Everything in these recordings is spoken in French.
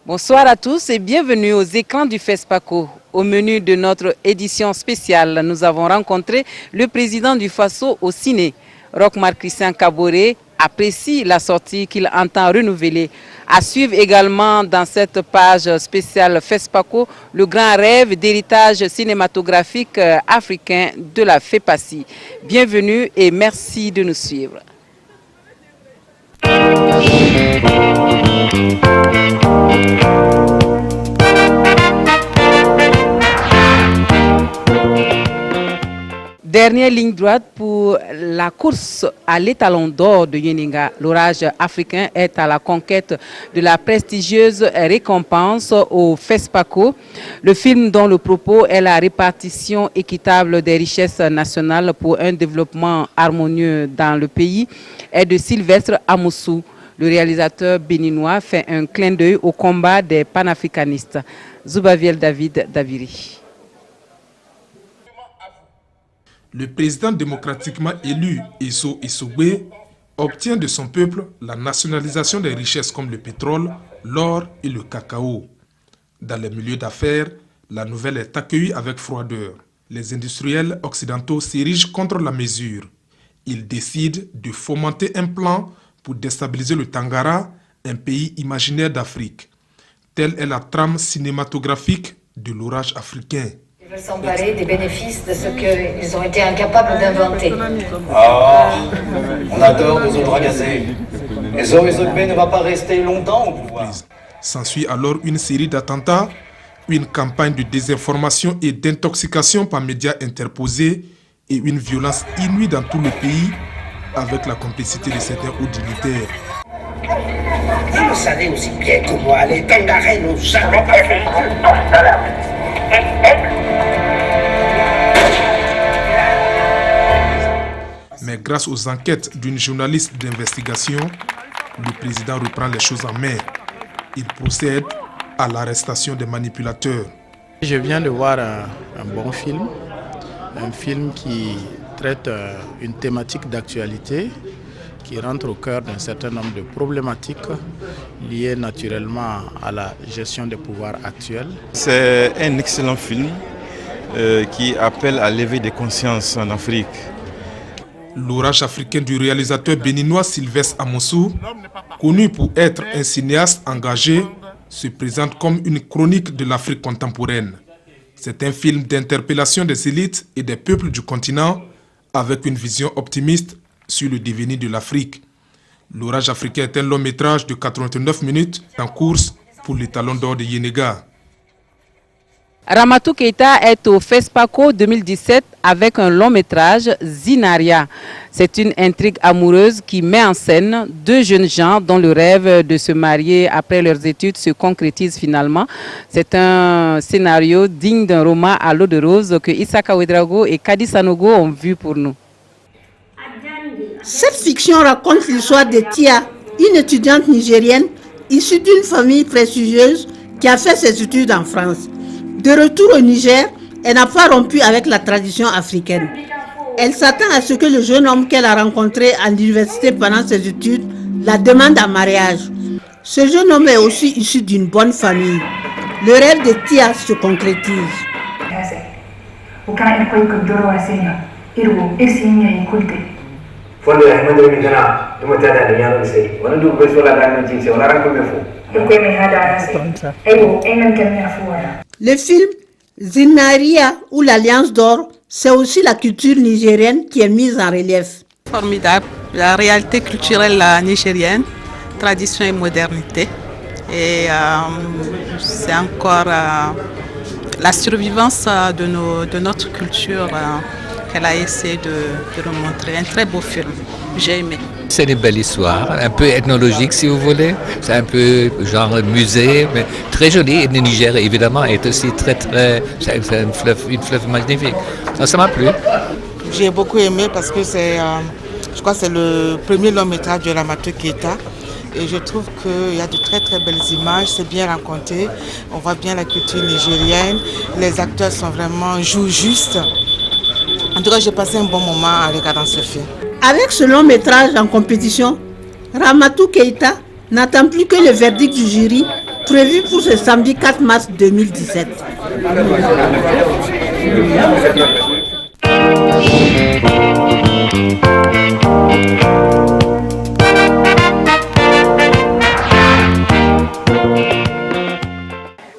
Bonsoir à tous et bienvenue aux écrans du FESPACO. Au menu de notre édition spéciale, nous avons rencontré le président du FASO au Ciné. Roch-Marc Christian Kaboré apprécie la sortie qu'il entend renouveler. À suivre également dans cette page spéciale FESPACO, le grand rêve d'héritage cinématographique africain de la FEPACI. Bienvenue et merci de nous suivre. Dernière ligne droite pour la course à l'étalon d'or de Yeninga. L'orage africain est à la conquête de la prestigieuse récompense au FESPACO. Le film dont le propos est la répartition équitable des richesses nationales pour un développement harmonieux dans le pays est de Sylvestre Amoussou. Le réalisateur béninois fait un clin d'œil au combat des panafricanistes. Zoubaviel David Daviri. Le président démocratiquement élu, Eso Issoubé, obtient de son peuple la nationalisation des richesses comme le pétrole, l'or et le cacao. Dans les milieux d'affaires, la nouvelle est accueillie avec froideur. Les industriels occidentaux s'érigent contre la mesure. Ils décident de fomenter un plan pour déstabiliser le Tangara, un pays imaginaire d'Afrique. Telle est la trame cinématographique de l'orage africain. Ils veulent s'emparer des bénéfices de ce qu'ils ont été incapables d'inventer. Ah, on adore nos ordres gazés. Les Orizogbe ne va pas rester longtemps au pouvoir. S'ensuit alors une série d'attentats, une campagne de désinformation et d'intoxication par médias interposés et une violence inouïe dans tout le pays avec la complicité de certains hauts dignitaires. Vous le savez aussi bien que moi, les Tangarais n'ont jamais pas fait Mais grâce aux enquêtes d'une journaliste d'investigation, le président reprend les choses en main. Il procède à l'arrestation des manipulateurs. Je viens de voir un bon film, un film qui traite une thématique d'actualité, qui rentre au cœur d'un certain nombre de problématiques liées naturellement à la gestion des pouvoirs actuels. C'est un excellent film qui appelle à l'éveil des consciences en Afrique. L'orage africain du réalisateur béninois Sylvestre Amoussou, connu pour être un cinéaste engagé, se présente comme une chronique de l'Afrique contemporaine. C'est un film d'interpellation des élites et des peuples du continent avec une vision optimiste sur le devenir de l'Afrique. L'orage africain est un long métrage de 89 minutes en course pour l'étalon d'or de Yeninga. Ramatou Keita est au FESPACO 2017 avec un long métrage, Zinaria. C'est une intrigue amoureuse qui met en scène deux jeunes gens dont le rêve de se marier après leurs études se concrétise finalement. C'est un scénario digne d'un roman à l'eau de rose que Issaka Ouedraogo et Kadi Sanogo ont vu pour nous. Cette fiction raconte l'histoire de Tia, une étudiante nigérienne issue d'une famille prestigieuse qui a fait ses études en France. De retour au Niger, elle n'a pas rompu avec la tradition africaine. Elle s'attend à ce que le jeune homme qu'elle a rencontré à l'université pendant ses études la demande en mariage. Ce jeune homme est aussi issu d'une bonne famille. Le rêve de Tia se concrétise. Le film Zinaria ou l'Alliance d'or, c'est aussi la culture nigérienne qui est mise en relief. Formidable, la réalité culturelle nigérienne, tradition et modernité. Et c'est encore la survivance de notre culture qu'elle a essayé de nous montrer. Un très beau film, j'ai aimé. C'est une belle histoire, un peu ethnologique si vous voulez. C'est un peu genre musée, mais très joli. Et le Niger, évidemment, est aussi c'est une fleuve magnifique. Donc, ça m'a plu. J'ai beaucoup aimé parce que je crois que c'est le premier long métrage de Ramatou Keita. Et je trouve qu'il y a de très très belles images, c'est bien raconté. On voit bien la culture nigérienne. Les acteurs jouent juste. En tout cas, j'ai passé un bon moment en regardant ce film. Avec ce long métrage en compétition, Ramatou Keïta n'attend plus que le verdict du jury prévu pour ce samedi 4 mars 2017.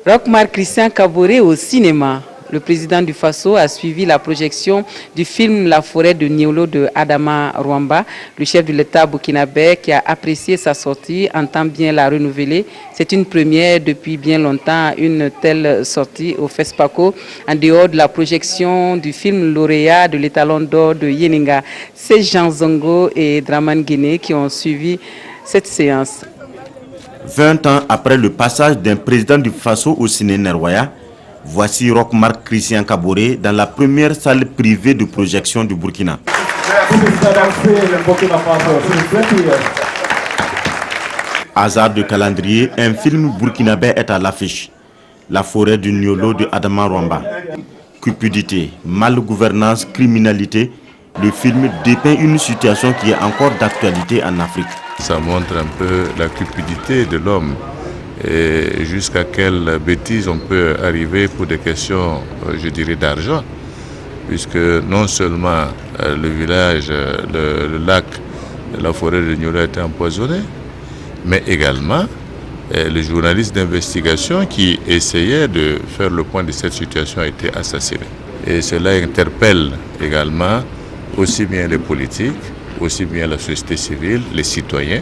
Roch-Marc Christian Kaboré au cinéma. Le président du Faso a suivi la projection du film La forêt de Niolo de Adama Rwamba. Le chef de l'État burkinabé qui a apprécié sa sortie entend bien la renouveler. C'est une première depuis bien longtemps, une telle sortie au FESPACO, en dehors de la projection du film lauréat de l'Étalon d'or de Yeninga. C'est Jean Zongo et Draman Guéné qui ont suivi cette séance. 20 ans après le passage d'un président du Faso au Ciné Roya, voici Roch-Marc Christian Kaboré dans la première salle privée de projection du Burkina. Hasard de calendrier, un film burkinabé est à l'affiche. La forêt du Niolo de Adama Rwamba. Cupidité, malgouvernance, criminalité, le film dépeint une situation qui est encore d'actualité en Afrique. Ça montre un peu la cupidité de l'homme et jusqu'à quelle bêtise on peut arriver pour des questions, je dirais, d'argent. Puisque non seulement le village, le lac, la forêt de Niolo a été empoisonné, mais également le journaliste d'investigation qui essayait de faire le point de cette situation a été assassiné. Et cela interpelle également aussi bien les politiques, aussi bien la société civile, les citoyens,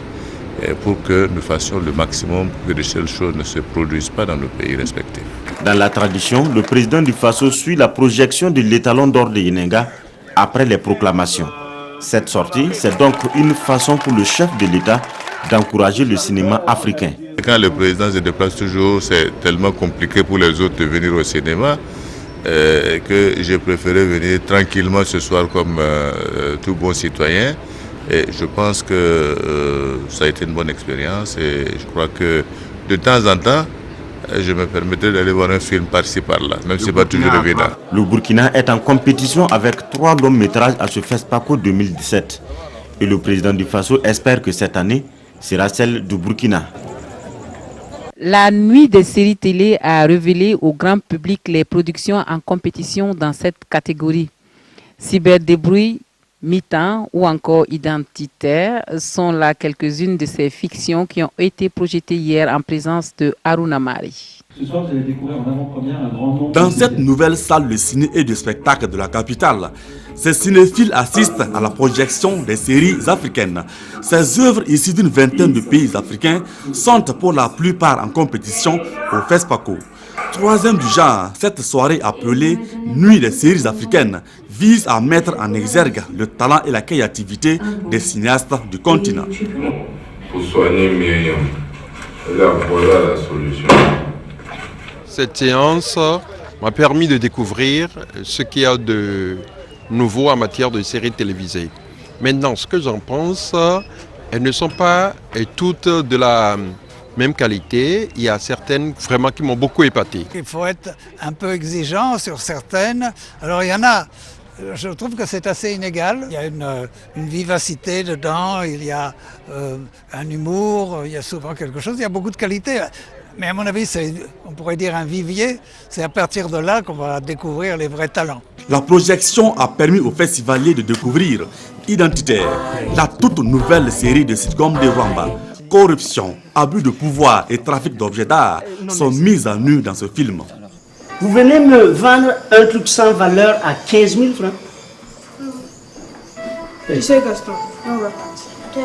pour que nous fassions le maximum pour que de telles choses ne se produisent pas dans nos pays respectifs. Dans la tradition, le président du Faso suit la projection de l'étalon d'or de Yeninga après les proclamations. Cette sortie, c'est donc une façon pour le chef de l'État d'encourager le cinéma africain. Quand le président se déplace toujours, c'est tellement compliqué pour les autres de venir au cinéma que j'ai préféré venir tranquillement ce soir comme tout bon citoyen. Et je pense que ça a été une bonne expérience et je crois que de temps en temps, je me permettrai d'aller voir un film par-ci par-là, même si ce n'est pas toujours évident. Le Burkina est en compétition avec 3 longs métrages à ce FESPACO 2017. Et le président du Faso espère que cette année sera celle du Burkina. La nuit des séries télé a révélé au grand public les productions en compétition dans cette catégorie. Cyberdébrouille, Mi-temps ou encore Identitaire sont là quelques-unes de ces fictions qui ont été projetées hier en présence de Haruna Mari. Ce soir, vous allez découvrir en avant-première un grand nombre. Dans cette nouvelle salle de ciné et de spectacle de la capitale, ces cinéphiles assistent à la projection des séries africaines. Ces œuvres issues d'une vingtaine de pays africains sont pour la plupart en compétition au FESPACO. Troisième du genre, cette soirée appelée Nuit des séries africaines vise à mettre en exergue le talent et la créativité des cinéastes du continent. Pour soigner Myriam, là voilà la solution. Cette séance m'a permis de découvrir ce qu'il y a de nouveau en matière de séries télévisées. Maintenant, ce que j'en pense, elles ne sont pas toutes de la même qualité. Il y a certaines vraiment qui m'ont beaucoup épaté. Il faut être un peu exigeant sur certaines. Alors il y en a, je trouve que c'est assez inégal. Il y a une vivacité dedans, il y a un humour, il y a souvent quelque chose, il y a beaucoup de qualité. Mais à mon avis, on pourrait dire un vivier. C'est à partir de là qu'on va découvrir les vrais talents. La projection a permis aux festivaliers de découvrir Identitaire, la toute nouvelle série de sitcom de Rwamba. Corruption, abus de pouvoir et trafic d'objets d'art sont mis à nu dans ce film. Vous venez me vendre un truc sans valeur à 15 000 francs? Tu sais, Gaston, on va partir.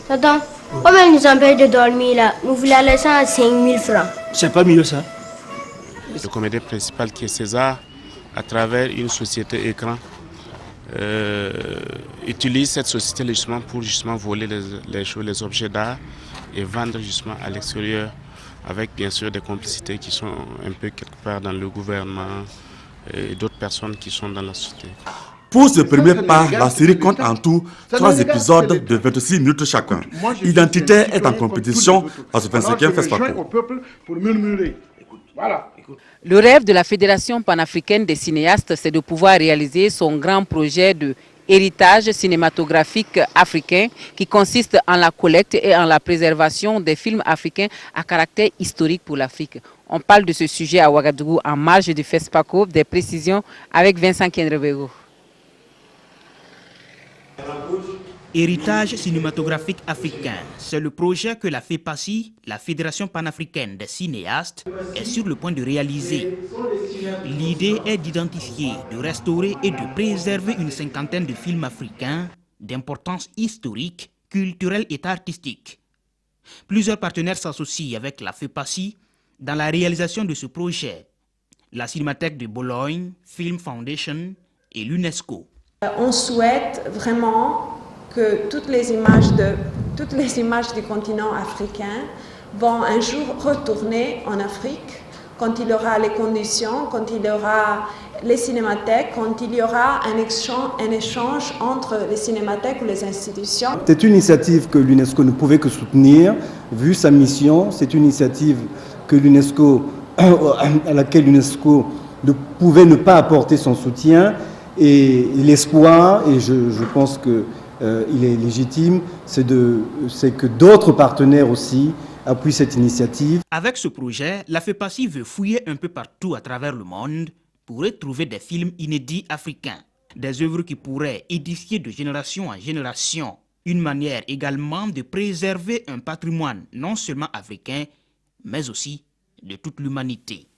Attends, comme elle nous empêche de dormir là, nous voulons la laisser à 5 000 francs. C'est pas mieux ça? Le comédien principal qui est César, à travers une société écran, utilise cette société justement pour voler les choses, les objets d'art et vendre justement à l'extérieur avec bien sûr des complicités qui sont un peu quelque part dans le gouvernement et d'autres personnes qui sont dans la société. Pour ce premier pas, la série compte en tout 3 épisodes de 26 minutes chacun. Identité est en compétition à ce 25e FESPACO. Le rêve de la Fédération panafricaine des cinéastes, c'est de pouvoir réaliser son grand projet de héritage cinématographique africain qui consiste en la collecte et en la préservation des films africains à caractère historique pour l'Afrique. On parle de ce sujet à Ouagadougou en marge du FESPACO. Des précisions avec Vincent Kendrebego. Héritage cinématographique africain, c'est le projet que la FEPACI, la Fédération panafricaine des cinéastes, est sur le point de réaliser. L'idée est d'identifier, de restaurer et de préserver une cinquantaine de films africains d'importance historique, culturelle et artistique. Plusieurs partenaires s'associent avec la FEPACI dans la réalisation de ce projet. La Cinémathèque de Bologne, Film Foundation et l'UNESCO. On souhaite vraiment que toutes les images du continent africain vont un jour retourner en Afrique quand il y aura les conditions, quand il y aura les cinémathèques, quand il y aura un échange entre les cinémathèques ou les institutions. C'est une initiative que l'UNESCO ne pouvait que soutenir, vu sa mission. C'est une initiative que à laquelle l'UNESCO ne pouvait ne pas apporter son soutien. Et l'espoir, et je pense que il est légitime, c'est que d'autres partenaires aussi appuient cette initiative. Avec ce projet, la FEPACI veut fouiller un peu partout à travers le monde pour retrouver des films inédits africains, des œuvres qui pourraient édifier de génération en génération. Une manière également de préserver un patrimoine non seulement africain, mais aussi de toute l'humanité.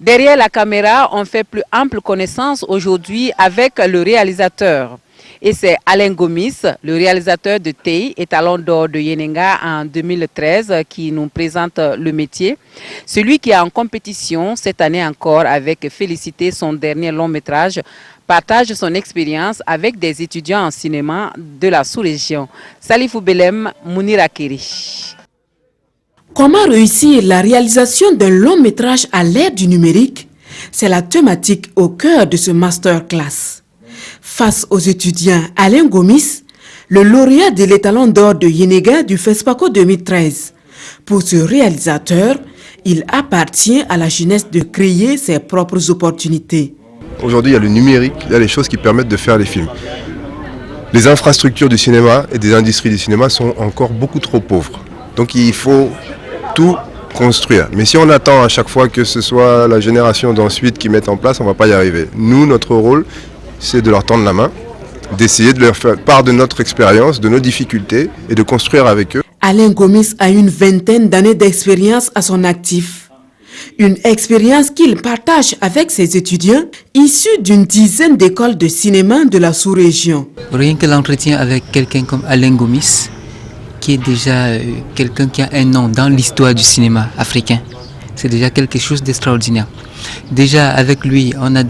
Derrière la caméra, on fait plus ample connaissance aujourd'hui avec le réalisateur. Et c'est Alain Gomis, le réalisateur de Tei, étalon d'or de Yenenga en 2013, qui nous présente le métier. Celui qui est en compétition cette année encore avec Félicité, son dernier long métrage, partage son expérience avec des étudiants en cinéma de la sous-région. Salifou Belem, Mounir Akiri. Comment réussir la réalisation d'un long métrage à l'ère du numérique? C'est la thématique au cœur de ce masterclass. Face aux étudiants Alain Gomis, le lauréat de l'étalon d'or de Yenenga du FESPACO 2013. Pour ce réalisateur, il appartient à la jeunesse de créer ses propres opportunités. Aujourd'hui, il y a le numérique, il y a les choses qui permettent de faire des films. Les infrastructures du cinéma et des industries du cinéma sont encore beaucoup trop pauvres. Donc il faut tout construire. Mais si on attend à chaque fois que ce soit la génération d'ensuite qui mette en place, on ne va pas y arriver. Nous, notre rôle, c'est de leur tendre la main, d'essayer de leur faire part de notre expérience, de nos difficultés et de construire avec eux. Alain Gomis a une vingtaine d'années d'expérience à son actif. Une expérience qu'il partage avec ses étudiants issus d'une dizaine d'écoles de cinéma de la sous-région. Rien que l'entretien avec quelqu'un comme Alain Gomis, qui est déjà quelqu'un qui a un nom dans l'histoire du cinéma africain. C'est déjà quelque chose d'extraordinaire. Déjà avec lui, on a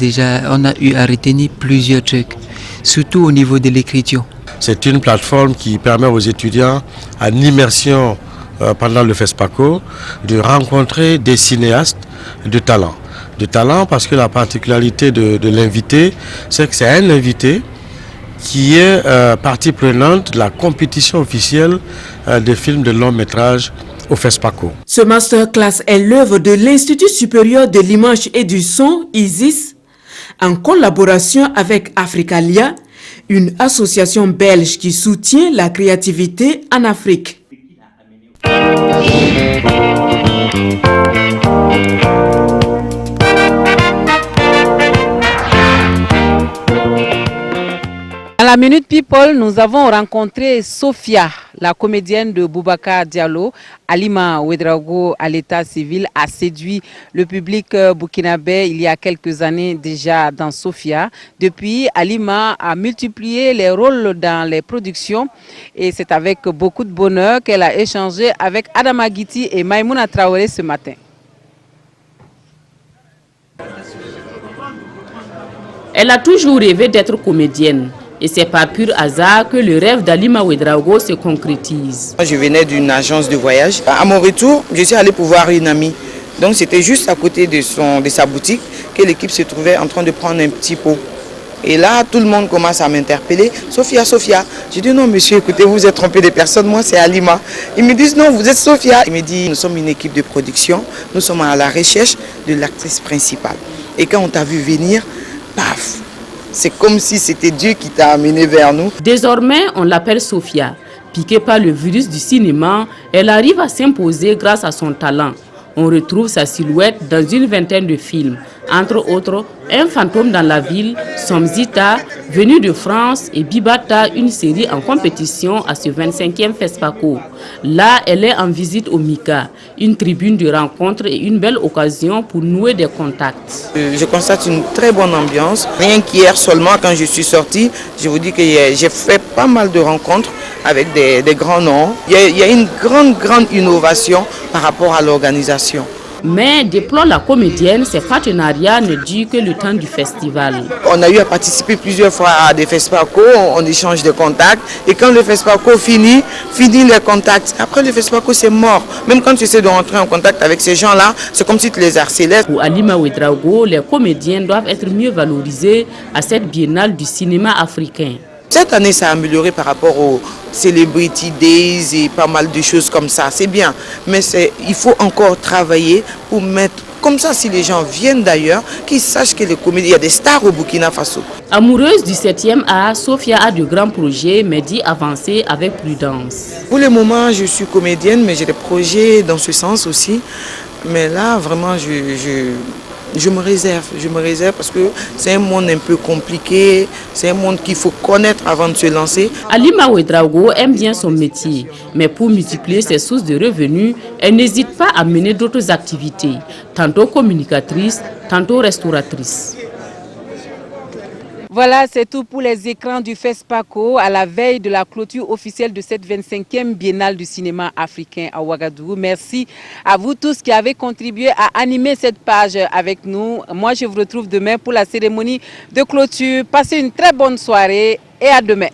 eu à retenir plusieurs trucs, surtout au niveau de l'écriture. C'est une plateforme qui permet aux étudiants en immersion pendant le FESPACO de rencontrer des cinéastes de talent. De talent parce que la particularité de l'invité, c'est que c'est un invité qui est partie prenante de la compétition officielle des films de long métrage au FESPACO. Ce masterclass est l'œuvre de l'Institut supérieur de l'image et du son, ISIS, en collaboration avec Africalia, une association belge qui soutient la créativité en Afrique. Dans la Minute People, nous avons rencontré Sophia, la comédienne de Boubacar Diallo. Halima Ouedraogo, à l'état civil, a séduit le public burkinabé il y a quelques années déjà dans Sophia. Depuis, Halima a multiplié les rôles dans les productions et c'est avec beaucoup de bonheur qu'elle a échangé avec Adama Guiti et Maïmouna Traoré ce matin. Elle a toujours rêvé d'être comédienne. Et c'est par pur hasard que le rêve d'Alima Ouedraogo se concrétise. Je venais d'une agence de voyage. À mon retour, je suis allée pour voir une amie. Donc c'était juste à côté de sa boutique que l'équipe se trouvait en train de prendre un petit pot. Et là, tout le monde commence à m'interpeller. Sophia, Sophia. J'ai dit non, monsieur, écoutez, vous êtes trompé de personne. Moi, c'est Alima. Ils me disent non, vous êtes Sophia. Ils me disent nous sommes une équipe de production. Nous sommes à la recherche de l'actrice principale. Et quand on t'a vu venir, paf, c'est comme si c'était Dieu qui t'a amené vers nous. Désormais, on l'appelle Sophia. Piquée par le virus du cinéma, elle arrive à s'imposer grâce à son talent. On retrouve sa silhouette dans une vingtaine de films, entre autres Un fantôme dans la ville, Somzita, Venu de France et Bibata, une série en compétition à ce 25e FESPACO. Là, elle est en visite au Mika, une tribune de rencontre et une belle occasion pour nouer des contacts. Je constate une très bonne ambiance. Rien qu'hier seulement, quand je suis sortie, je vous dis que j'ai fait pas mal de rencontres avec des grands noms. Il y a une grande innovation par rapport à l'organisation. Mais, déplore la comédienne, ces partenariats ne durent que le temps du festival. On a eu à participer plusieurs fois à des FESPACO, on échange des contacts. Et quand le FESPACO finit les contacts. Après le FESPACO, c'est mort. Même quand tu essaies de rentrer en contact avec ces gens-là, c'est comme si tu les harcelais. Pour Alima Ouedraogo, les comédiens doivent être mieux valorisés à cette biennale du cinéma africain. Cette année, ça a amélioré par rapport aux Celebrity Days et pas mal de choses comme ça. C'est bien, mais il faut encore travailler pour mettre, comme ça, si les gens viennent d'ailleurs, qu'ils sachent que les comédiens, il y a des stars au Burkina Faso. Amoureuse du 7e art, Sophia a de grands projets, mais dit avancer avec prudence. Pour le moment, je suis comédienne, mais j'ai des projets dans ce sens aussi. Mais là, vraiment, je me réserve parce que c'est un monde un peu compliqué, c'est un monde qu'il faut connaître avant de se lancer. Alima Ouedraogo aime bien son métier, mais pour multiplier ses sources de revenus, elle n'hésite pas à mener d'autres activités, tantôt communicatrice, tantôt restauratrice. Voilà, c'est tout pour les écrans du FESPACO à la veille de la clôture officielle de cette 25e biennale du cinéma africain à Ouagadougou. Merci à vous tous qui avez contribué à animer cette page avec nous. Moi, je vous retrouve demain pour la cérémonie de clôture. Passez une très bonne soirée et à demain.